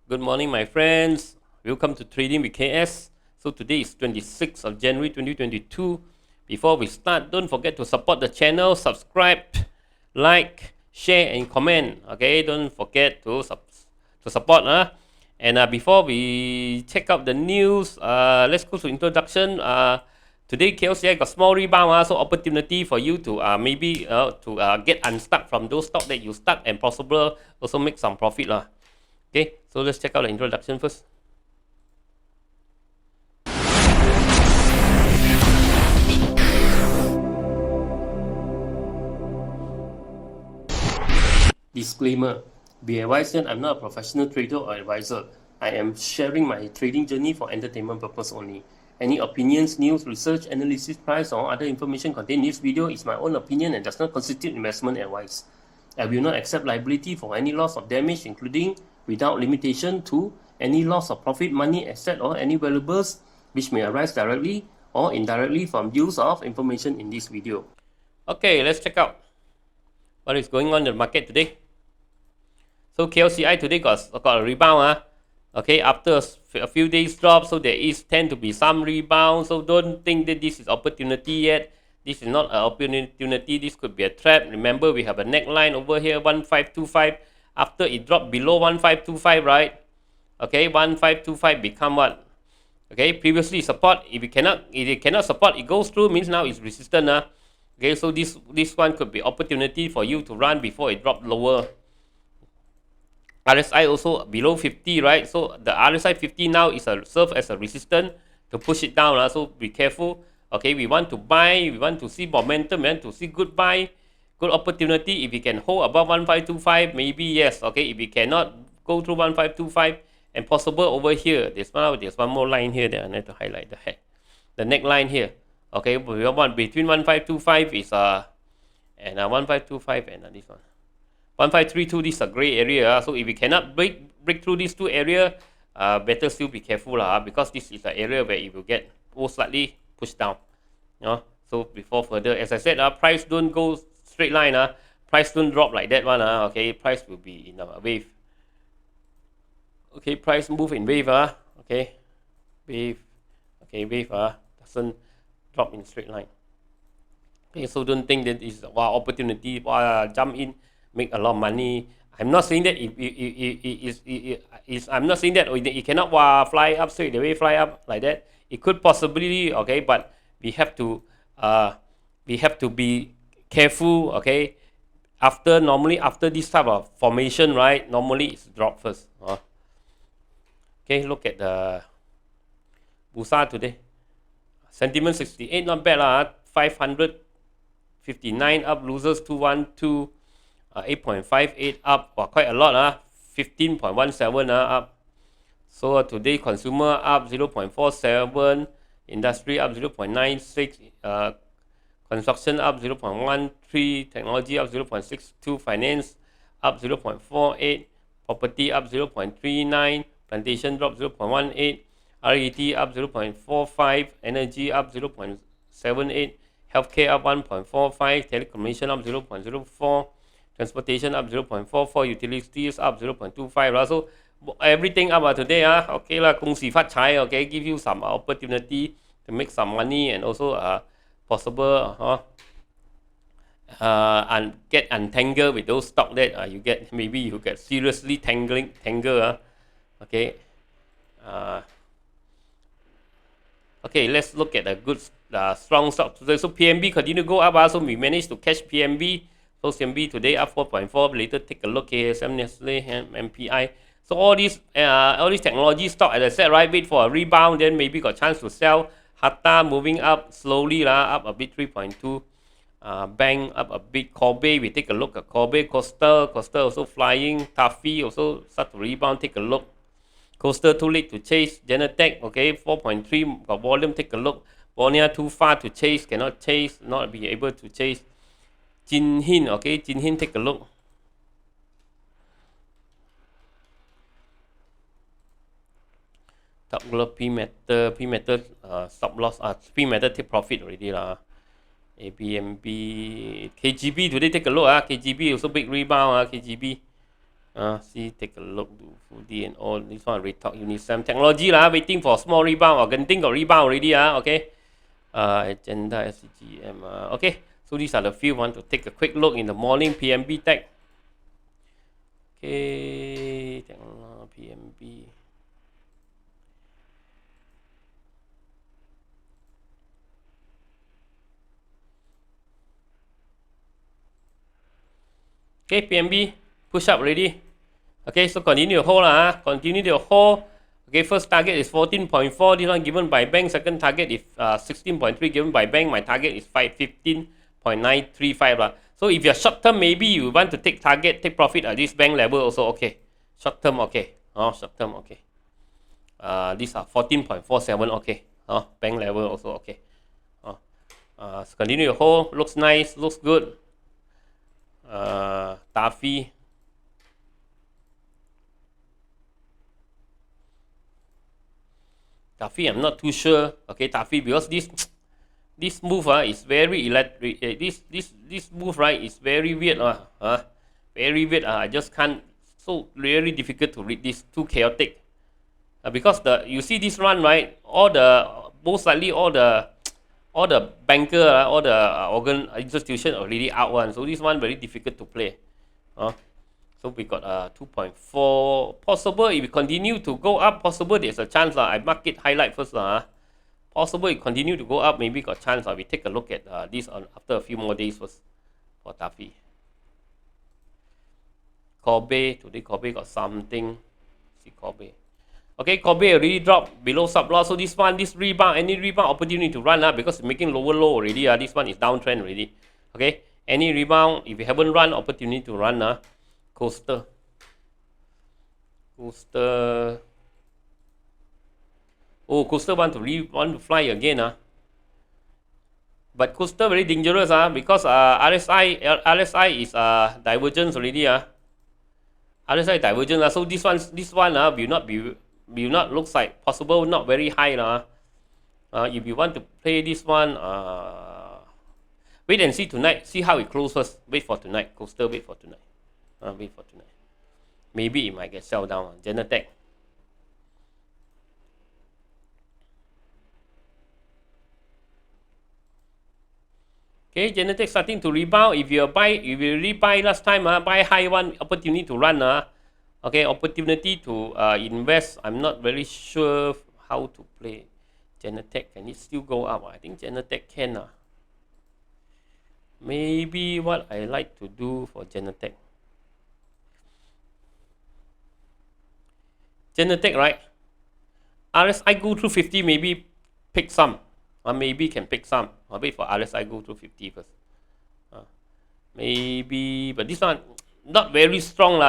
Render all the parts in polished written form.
Good morning, my friends. Welcome to Trading with KS. So today is 26th of January 2022. Before we start, don't forget to support the channel, subscribe, like, share, and comment. Okay, don't forget to support. And before we check out the news, let's go to introduction. Today KLCI got small rebound, so opportunity for you to maybe to get unstuck from those stocks that you stuck and possible also make some profit. Okay, so let's check out the introduction first. Disclaimer. Be advised that I'm not a professional trader or advisor. I am sharing my trading journey for entertainment purpose only. Any opinions, news, research, analysis, price, or other information contained in this video is my own opinion and does not constitute investment advice. I will not accept liability for any loss or damage, including, without limitation to, any loss of profit, money, asset, or any valuables which may arise directly or indirectly from use of information in this video. Okay, let's check out what is going on in the market today. So KLCI today got a rebound. Okay, after a few days drop, so there is tend to be some rebound. So don't think that this is opportunity yet. This is not an opportunity. This could be a trap. Remember, we have a neckline over here, 1525. After it dropped below 1525, right? Okay, 1525 become what? Okay, previously support. If it cannot support, it goes through, means now it's resistant. Okay, so this one could be opportunity for you to run before it drop lower. RSI also below 50, right? So the RSI 50 now is serve as a resistance to push it down. So be careful. Okay, we want to buy, we want to see momentum, we want to see good buy, good opportunity. If we can hold above 1525, maybe yes. Okay, if we cannot go through 1525 and possible over here, there's one more line here that I need to highlight the neckline here. Okay, we want between 1525 is and 1525 and this one. 1532, this is a gray area. So if we cannot break through these two areas, better still be careful because this is an area where it will get most slightly pushed down. So before further, as I said, price don't go straight line. Price don't drop like that one. Okay, price will be in a wave. Okay, price move in wave. Okay, wave. Okay, wave doesn't drop in straight line. Okay, so don't think that is opportunity. Jump in, make a lot of money. I'm not saying that I'm not saying that it cannot fly up straight away, fly up like that. It could possibly, okay, but we have to be careful, okay. Normally after this type of formation, right? Normally it's drop first. Okay, look at the BURSA today. Sentiment 68, not bad 559 up, losers 212. 8.58 up, quite a lot 15.17 up. So today consumer up 0.47, industry up 0.96, construction up 0.13, technology up 0.62, finance up 0.48, property up 0.39, plantation drop 0.18, RET up 0.45, energy up 0.78, healthcare up 1.45, telecommunication up 0.04, transportation up 0.44, utilities up 0.25. So everything up today. Okay lah, 恭喜发财. Okay, give you some opportunity to make some money and also possible and get untangled with those stock that you get. Maybe you get seriously tangled. Okay. Okay, let's look at the good strong stock today. So PMB continue to go up. So we managed to catch PMB. So CMB today up 4.4. Later take a look here. KSM, Nestle, MPI. So all these technology stock, as I said, right, wait for a rebound, then maybe got chance to sell. Hatta moving up slowly, up a bit, 3.2. Bank up a bit. Kobe, we take a look at Kobe. Coastal also flying. TAFI also start to rebound. Take a look. Coastal too late to chase. GENETEC, okay, 4.3 got volume. Take a look. Bonia too far to chase, cannot chase, not be able to chase. Jinhin, okay, Jinhin, take a look. Top glove, P metal stop loss. P metal take profit already ABMB, KGB today take a look. KGB also big rebound. KGB, See, take a look, do Foodie and all. This one, Retalk, Unisem. Technology lah, waiting for small rebound. Genting got rebound already, okay. Agenda, SCGM. Okay, so these are the few. Want to take a quick look in the morning, PMBTECH. Okay, PMB. Okay, PMB, push up already. Okay, so continue to hold continue to hold. Okay, first target is 14.4. This one given by bank. Second target is 16.3 given by bank. My target is 15.935 . So if you're short term, maybe you want to take profit at this bank level also. Okay, short term okay. Short term okay. These are 14.47. Okay. Bank level also okay. So continue to hold. Looks nice. Looks good. TAFI. TAFI, I'm not too sure. Okay, TAFI, because this move is very electric. This move, right, is very weird. Very weird. I just can't. So really difficult to read this. Too chaotic. Because you see this run, right? Most likely all the banker, all the institution already out one. So this one very difficult to play. So we got 2.4. Possible if we continue to go up, possible there's a chance. I mark it highlight first. Possible it continue to go up, maybe got chance. We take a look at this after a few more days first for TAFI. Kobe, today Kobe got something. See Kobe. Okay, Kobe already dropped below sub loss. So this rebound, any rebound opportunity to run because it's making lower low already. This one is downtrend already. Okay, any rebound, if you haven't run, opportunity to run. Coastal. Oh, Coastal want to fly again. But Coastal very dangerous because RSI is divergence already. RSI divergence. So this one will not looks like possible, not very high. If you want to play this one, wait and see tonight. See how it closes. Wait for tonight. Coastal, wait for tonight. Wait for tonight. Maybe it might get sell down. GENETEC. Okay, GENETEC starting to rebound. If you rebuy last time, buy high one, opportunity to run. Okay, opportunity to invest. I'm not very sure how to play GENETEC. Can it still go up? I think GENETEC can. Maybe what I like to do for GENETEC. GENETEC, right? RSI go through 50, maybe pick some. Maybe can pick some. I'll wait for RSI go through 50 first. Maybe, but this one not very strong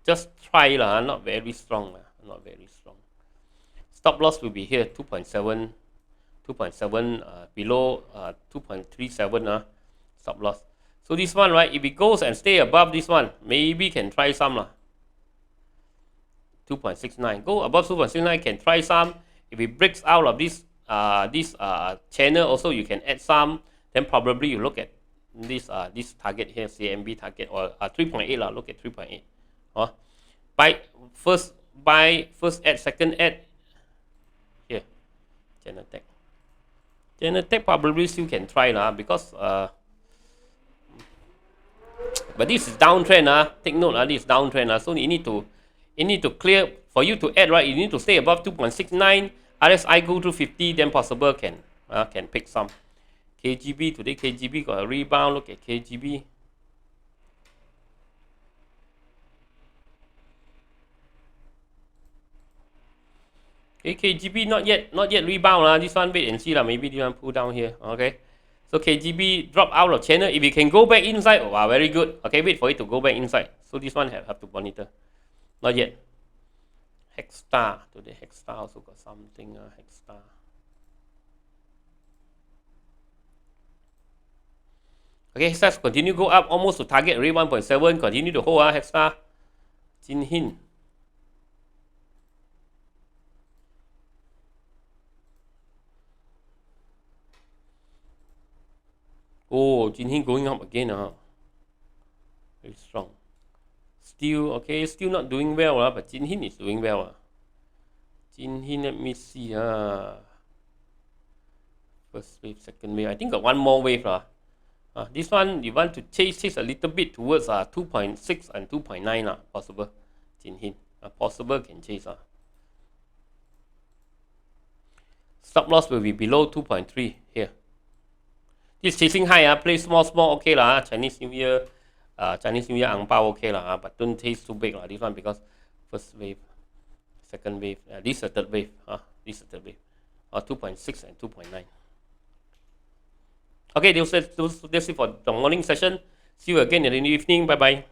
just try not very strong not very strong. Stop loss will be here 2.7 below 2.37 stop loss. So this one, right, if it goes and stay above this one, maybe can try some 2.69. Go above 2.69, can try some. If it breaks out of this channel, also you can add some. Then probably you look at this target here, CMB target, or 3.8 look at 3.8. Buy first add, second add. Here, GENETEC probably still can try because but this is downtrend. Take note, this is downtrend. So you need to clear. For you to add, right, you need to stay above 2.69. RSI go to 50, then possible can pick some. KGB, today KGB got a rebound. Look at KGB. Okay, KGB not yet rebound. This one wait and see maybe this one pull down here. Okay, so KGB drop out of channel. If it can go back inside, wow, very good. Okay, wait for it to go back inside. So this one have to monitor. Not yet. HEXTAR, today HEXTAR also got something. HEXTAR. Okay, stars continue go up almost to target already 1.7. Continue to hold HEXTAR. Jinhin. Oh, Jinhin going up again. Very strong. still okay, still not doing well, but Jinhin is doing well. Jinhin, let me see. First wave, second wave. I think got one more wave. This one, you want to chase a little bit towards 2.6 and 2.9. Possible. Jinhin. Possible can chase. Stop loss will be below 2.3 here. This chasing high, play small, okay lah. Chinese New Year ang pao okay lah, but don't chase too big lah. This one because first wave, second wave, this is the third wave. This is the third wave. 2.6 and 2.9. Okay, that's it for the morning session. See you again in the evening. Bye bye.